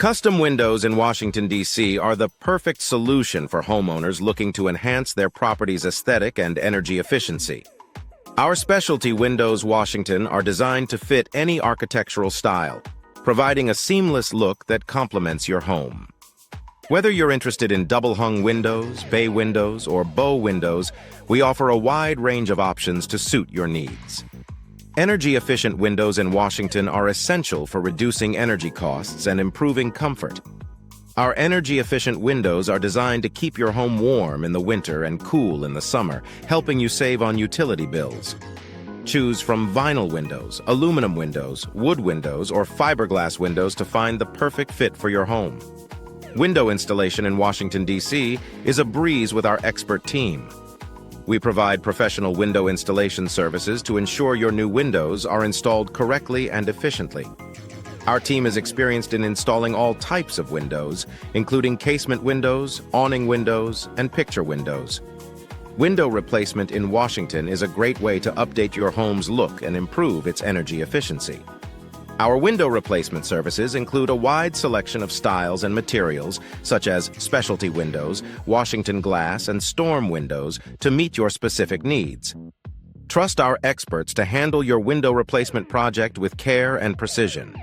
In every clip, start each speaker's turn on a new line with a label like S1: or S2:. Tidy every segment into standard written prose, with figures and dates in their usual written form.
S1: Custom windows in Washington, D.C. are the perfect solution for homeowners looking to enhance their property's aesthetic and energy efficiency. Our specialty windows Washington are designed to fit any architectural style, providing a seamless look that complements your home. Whether you're interested in double-hung windows, bay windows, or bow windows, we offer a wide range of options to suit your needs. Energy-efficient windows in Washington are essential for reducing energy costs and improving comfort. Our energy-efficient windows are designed to keep your home warm in the winter and cool in the summer, helping you save on utility bills. Choose from vinyl windows, aluminum windows, wood windows, or fiberglass windows to find the perfect fit for your home. Window installation in Washington, D.C. is a breeze with our expert team. We provide professional window installation services to ensure your new windows are installed correctly and efficiently. Our team is experienced in installing all types of windows, including casement windows, awning windows, and picture windows. Window replacement in Washington is a great way to update your home's look and improve its energy efficiency. Our window replacement services include a wide selection of styles and materials, such as specialty windows, Washington glass, and storm windows, to meet your specific needs. Trust our experts to handle your window replacement project with care and precision.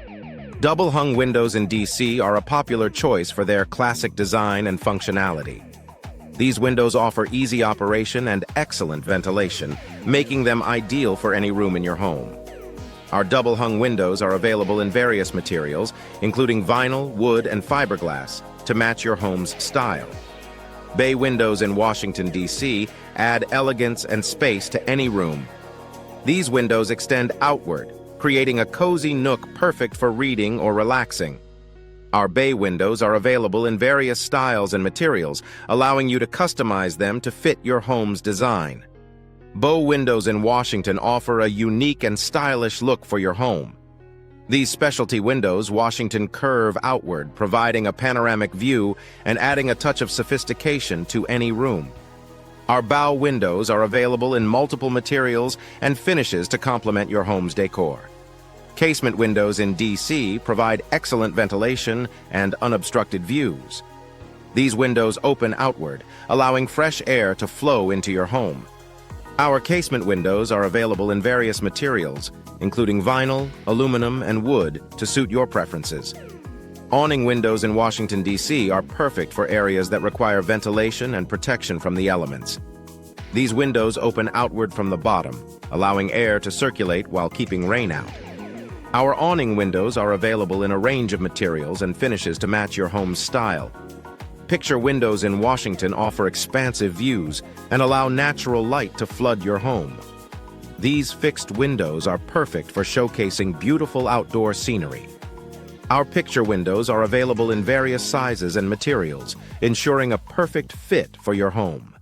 S1: Double-hung windows in DC are a popular choice for their classic design and functionality. These windows offer easy operation and excellent ventilation, making them ideal for any room in your home. Our double-hung windows are available in various materials, including vinyl, wood, and fiberglass, to match your home's style. Bay windows in Washington, D.C. add elegance and space to any room. These windows extend outward, creating a cozy nook perfect for reading or relaxing. Our bay windows are available in various styles and materials, allowing you to customize them to fit your home's design. Bow windows in Washington offer a unique and stylish look for your home. These specialty windows Washington curve outward, providing a panoramic view and adding a touch of sophistication to any room. Our bow windows are available in multiple materials and finishes to complement your home's decor. Casement windows in DC provide excellent ventilation and unobstructed views. These windows open outward, allowing fresh air to flow into your home. Our casement windows are available in various materials, including vinyl, aluminum, and wood, to suit your preferences. Awning windows in Washington, D.C. are perfect for areas that require ventilation and protection from the elements. These windows open outward from the bottom, allowing air to circulate while keeping rain out. Our awning windows are available in a range of materials and finishes to match your home's style. Picture windows in Washington offer expansive views and allow natural light to flood your home. These fixed windows are perfect for showcasing beautiful outdoor scenery. Our picture windows are available in various sizes and materials, ensuring a perfect fit for your home.